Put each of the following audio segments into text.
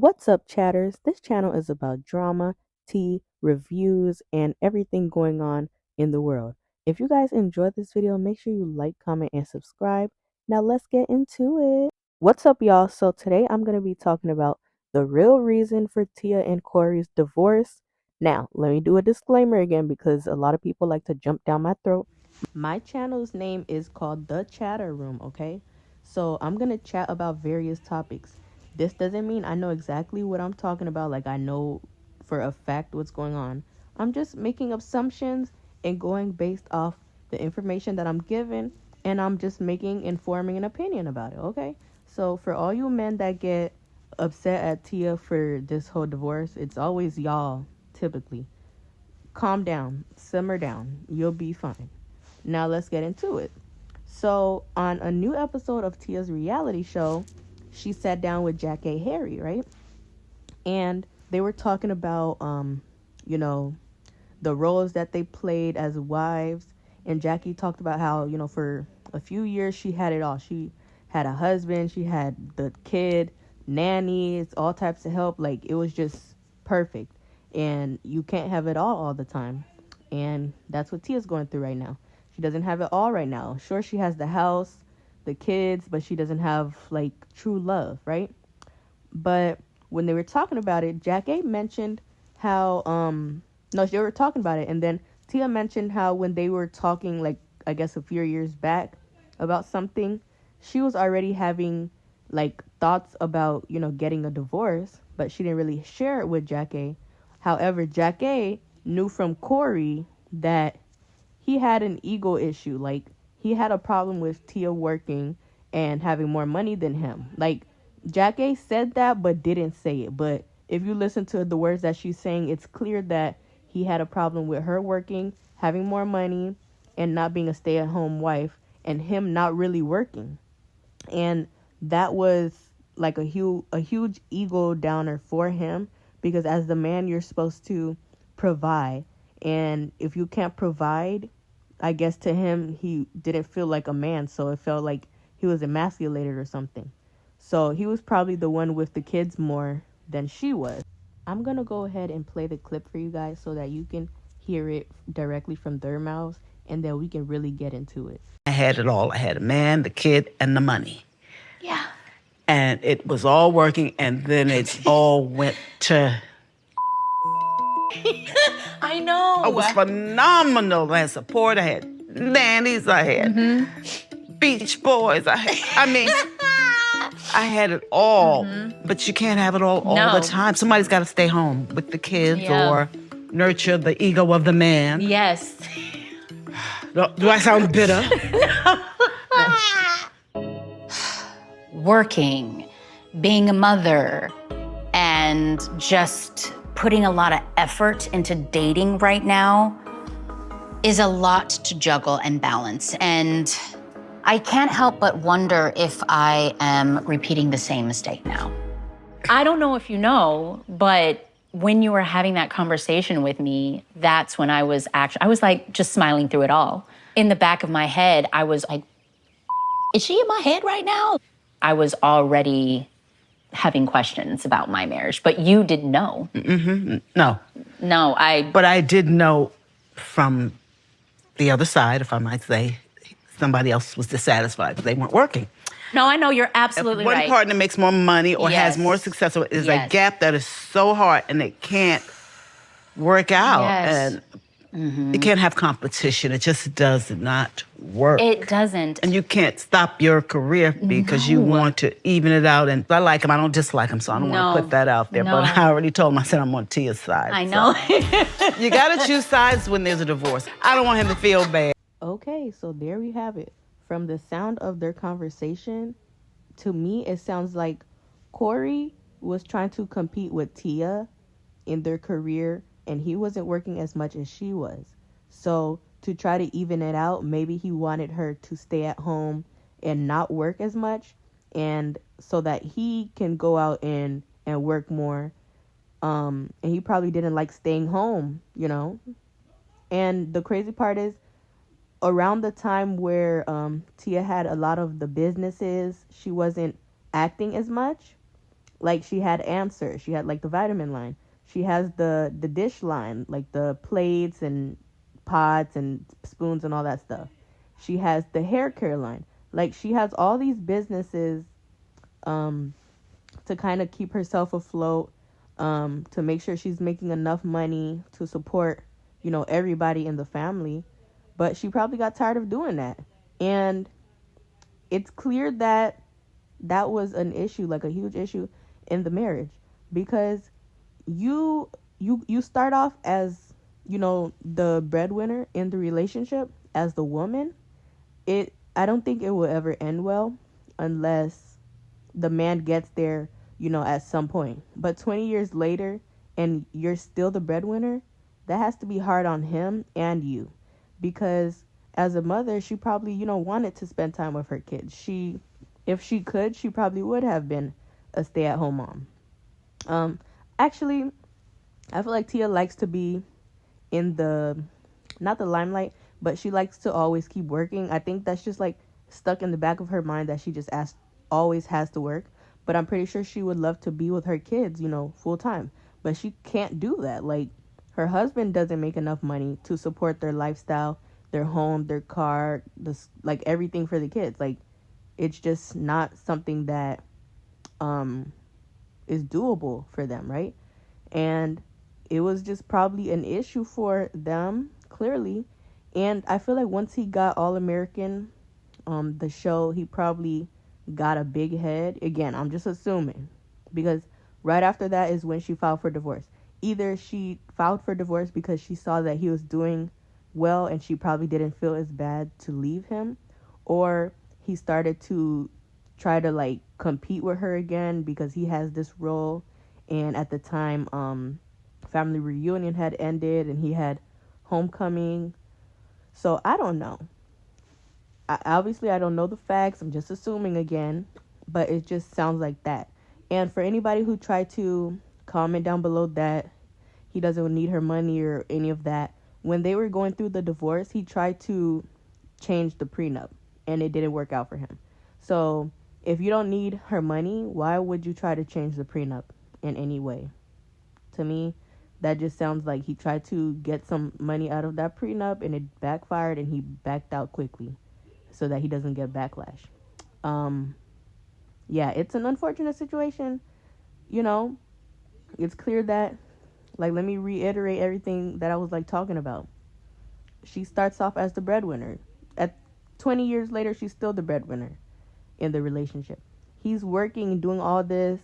What's up, chatters? This channel is about drama, tea, reviews, and everything going on in the world. If you guys enjoyed this video, make sure you like, comment, and subscribe. Now let's get into it. What's up, y'all? So today I'm going to be talking about the real reason for Tia and Cory's divorce. Now, let me do a disclaimer again because a lot of people like to jump down my throat. My channel's name is called The Chatter Room, okay? So I'm going to chat about various topics. This doesn't mean I know exactly what I'm talking about, like I know for a fact what's going on. I'm just making assumptions and going based off the information that I'm given, and I'm just informing an opinion about it, okay? So for all you men that get upset at Tia for this whole divorce, it's always y'all, typically. Calm down, simmer down, you'll be fine. Now let's get into it. So on a new episode of Tia's reality show, she sat down with Jack A. Harry, right? And they were talking about, the roles that they played as wives. And Jackie talked about how, for a few years she had it all. She had a husband, she had the kid, nannies, all types of help. Like, it was just perfect. And you can't have it all the time. And that's what Tia's going through right now. She doesn't have it all right now. Sure, she has the house, the kids, but she doesn't have like true love, right? But when they were talking about it, Jack A mentioned how no, they were talking about it, and then Tia mentioned how when they were talking, like, I guess a few years back about something, she was already having like thoughts about, getting a divorce, but she didn't really share it with Jack A. However, Jack A knew from Cory that he had an ego issue. Like, he had a problem with Tia working and having more money than him. Like, Jack A said that but didn't say it. But if you listen to the words that she's saying, it's clear that he had a problem with her working, having more money, and not being a stay-at-home wife, and him not really working. And that was like a huge ego downer for him, because as the man, you're supposed to provide. And if you can't provide, I guess to him, he didn't feel like a man, so it felt like he was emasculated or something. So he was probably the one with the kids more than she was. I'm going to go ahead and play the clip for you guys so that you can hear it directly from their mouths, and then we can really get into it. I had it all. I had a man, the kid, and the money. Yeah. And it was all working, and then it all went to... I know. It was phenomenal. I had support. I had nannies. I had Beach Boys. I had it all. But you can't have it all No. the time. Somebody's got to stay home with the kids or nurture the ego of the man. Yes. Do I sound bitter? Working, being a mother, and just putting a lot of effort into dating right now is a lot to juggle and balance. And I can't help but wonder if I am repeating the same mistake now. I don't know if you know, but when you were having that conversation with me, that's when I was like just smiling through it all. In the back of my head, I was like, is she in my head right now? I was already having questions about my marriage, but you didn't know. No. No, But I did know from the other side, if I might say, somebody else was dissatisfied because they weren't working. No, I know, you're absolutely If one right. partner makes more money or Yes. has more success, there's a Yes. gap that is so hard and it can't work out. Yes. And you can't have competition. It just does not work. It doesn't. And you can't stop your career because you want to even it out. And I like him. I don't dislike him, so I don't want to put that out there. No. But I already told him, I said I'm on Tia's side. I know. So. You got to choose sides when there's a divorce. I don't want him to feel bad. Okay, so there we have it. From the sound of their conversation, to me, it sounds like Cory was trying to compete with Tia in their career, and he wasn't working as much as she was. So to try to even it out, maybe he wanted her to stay at home and not work as much, and so that he can go out and work more. And he probably didn't like staying home, And the crazy part is, around the time where Tia had a lot of the businesses, she wasn't acting as much. Like she had Answer, she had like the vitamin line, she has the dish line, like the plates and pots and spoons and all that stuff. She has the hair care line. Like she has all these businesses um to kind of keep herself afloat, to make sure she's making enough money to support, everybody in the family. But she probably got tired of doing that. And it's clear that that was an issue, like a huge issue in the marriage, because you start off as, the breadwinner in the relationship as the woman. I don't think it will ever end well unless the man gets there, at some point. But 20 years later and you're still the breadwinner, that has to be hard on him and you. Because as a mother, she probably, wanted to spend time with her kids. If she could, she probably would have been a stay-at-home mom. Actually, I feel like Tia likes to be in not the limelight, but she likes to always keep working. I think that's just like stuck in the back of her mind, that she just always has to work. But I'm pretty sure she would love to be with her kids, full time. But she can't do that. Like, her husband doesn't make enough money to support their lifestyle, their home, their car, like everything for the kids. Like, it's just not something that is doable for them, right? And it was just probably an issue for them, clearly. And I feel like once he got All American, the show, he probably got a big head. Again, I'm just assuming, because right after that is when she filed for divorce. Either she filed for divorce because she saw that he was doing well and she probably didn't feel as bad to leave him, or he started to try to like compete with her again because he has this role. And at the time, family reunion had ended and he had homecoming. So I don't know. Obviously, I don't know the facts. I'm just assuming again, but it just sounds like that. And for anybody who tried to comment down below that he doesn't need her money or any of that, when they were going through the divorce, he tried to change the prenup and it didn't work out for him. So if you don't need her money, why would you try to change the prenup in any way? To me, that just sounds like he tried to get some money out of that prenup and it backfired and he backed out quickly so that he doesn't get backlash. Yeah, it's an unfortunate situation. It's clear that, like, let me reiterate everything that I was like talking about. She starts off as the breadwinner. At 20 years later, she's still the breadwinner in the relationship. He's working and doing all this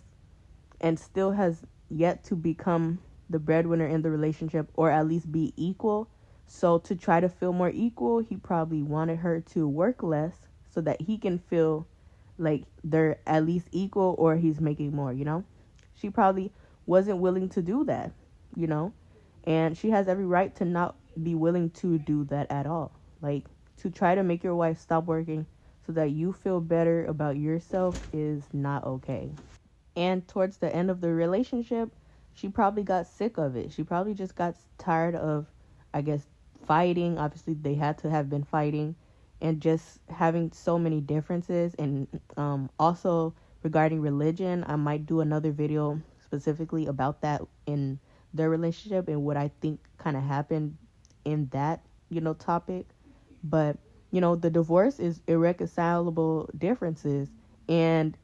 and still has yet to become the breadwinner in the relationship, or at least be equal. So to try to feel more equal, he probably wanted her to work less so that he can feel like they're at least equal, or he's making more, She probably wasn't willing to do that, and she has every right to not be willing to do that at all. Like, to try to make your wife stop working so that you feel better about yourself is not okay. And towards the end of the relationship, she probably got sick of it. She probably just got tired of, I guess, fighting. Obviously, they had to have been fighting and just having so many differences. And also regarding religion, I might do another video specifically about that in their relationship and what I think kind of happened in that, topic. But, the divorce is irreconcilable differences, and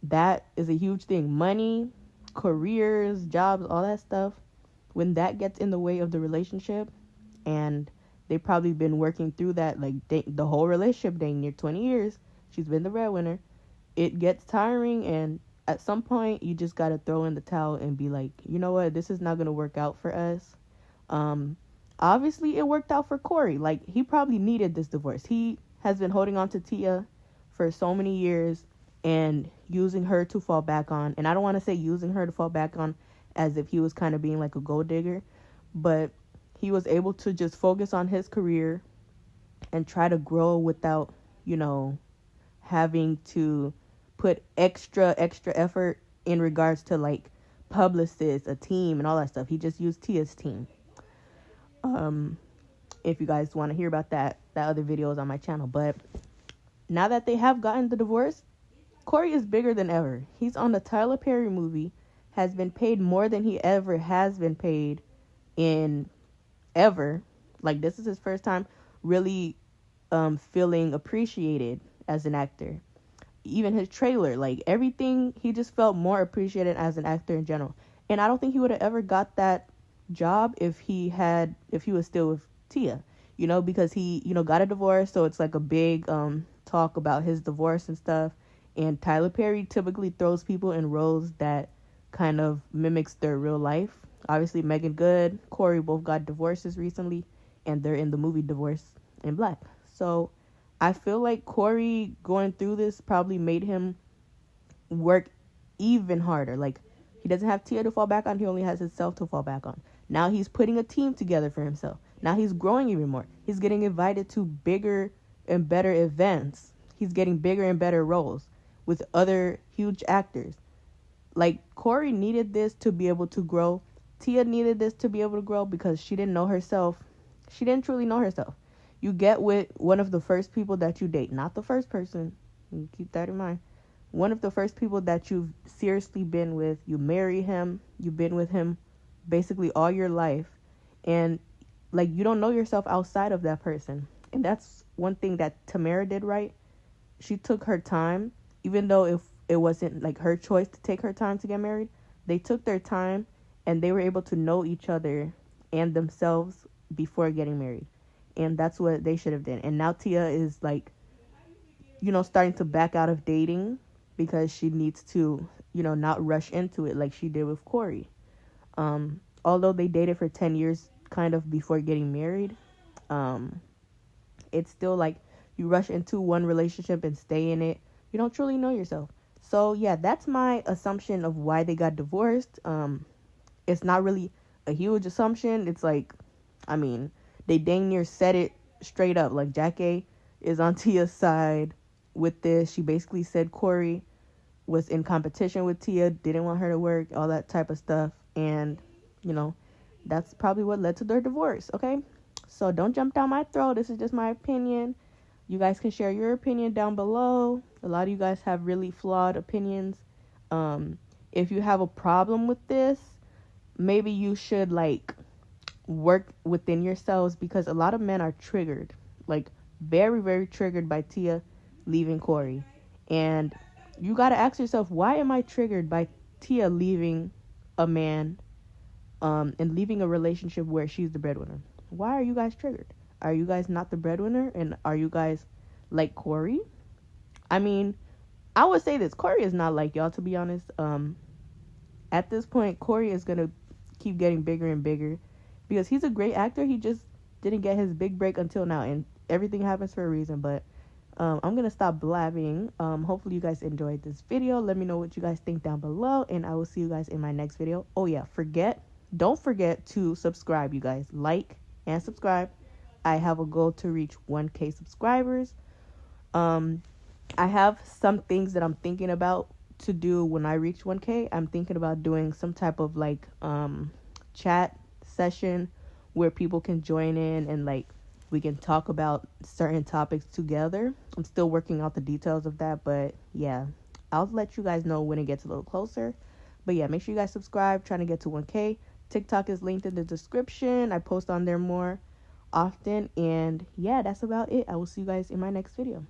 that is a huge thing. Money, careers, jobs, all that stuff. When that gets in the way of the relationship, and they've probably been working through that, like the whole relationship, dang near 20 years, she's been the breadwinner. It gets tiring, and at some point, you just got to throw in the towel and be like, you know what, this is not going to work out for us. Obviously, it worked out for Cory. Like, he probably needed this divorce. He has been holding on to Tia for so many years and using her to fall back on. And I don't want to say using her to fall back on as if he was kind of being like a gold digger, but he was able to just focus on his career and try to grow without, having to put extra effort in regards to like publicists, a team, and all that stuff. He just used Tia's team. If you guys want to hear about that other video is on my channel. But now that they have gotten the divorce, Cory is bigger than ever. He's on the Tyler Perry movie, has been paid more than he ever has been paid in ever. Like, this is his first time really feeling appreciated as an actor. Even his trailer, like everything, he just felt more appreciated as an actor in general. And I don't think he would have ever got that job if he was still with Tia, because he, got a divorce. So it's like a big talk about his divorce and stuff. And Tyler Perry typically throws people in roles that kind of mimics their real life. Obviously, Megan Good, Cory both got divorces recently, and they're in the movie Divorce in Black. So I feel like Cory going through this probably made him work even harder. Like, he doesn't have Tia to fall back on. He only has himself to fall back on. Now he's putting a team together for himself. Now he's growing even more. He's getting invited to bigger and better events. He's getting bigger and better roles with other huge actors. Like, Cory needed this to be able to grow. Tia needed this to be able to grow because she didn't know herself. She didn't truly know herself. You get with one of the first people that you date, not the first person. Keep that in mind. One of the first people that you've seriously been with. You marry him. You've been with him basically all your life. And, like, you don't know yourself outside of that person. And that's one thing that Tamara did right. She took her time, even though if it wasn't, like, her choice to take her time to get married. They took their time, and they were able to know each other and themselves before getting married. And that's what they should have done. And now Tia is, like, starting to back out of dating because she needs to, not rush into it like she did with Cory. Although they dated for 10 years kind of before getting married, it's still like you rush into one relationship and stay in it. You don't truly know yourself. So, yeah, that's my assumption of why they got divorced. It's not really a huge assumption. It's like, they dang near said it straight up. Like, Jackie is on Tia's side with this. She basically said Cory was in competition with Tia, didn't want her to work, all that type of stuff. And, that's probably what led to their divorce, okay? So don't jump down my throat. This is just my opinion. You guys can share your opinion down below. A lot of you guys have really flawed opinions. If you have a problem with this, maybe you should, like, work within yourselves, because a lot of men are triggered, like, very, very triggered by Tia leaving Cory. And you got to ask yourself, why am I triggered by Tia leaving a man and leaving a relationship where she's the breadwinner? Why are you guys triggered? Are you guys not the breadwinner? And are you guys like Cory? I would say this. Cory is not like y'all, to be honest. At this point, Cory is going to keep getting bigger and bigger because he's a great actor. He just didn't get his big break until now, and everything happens for a reason. But I'm going to stop blabbing. Hopefully you guys enjoyed this video. Let me know what you guys think down below, and I will see you guys in my next video. Oh, yeah, don't forget to subscribe, you guys. Like and subscribe. I have a goal to reach 1K subscribers. I have some things that I'm thinking about to do when I reach 1K. I'm thinking about doing some type of, like, chat session where people can join in and, like, we can talk about certain topics together. I'm still working out the details of that, but yeah, I'll let you guys know when it gets a little closer. But yeah, make sure you guys subscribe. Trying to get to 1K. TikTok is linked in the description. I post on there more often. And yeah, that's about it. I will see you guys in my next video.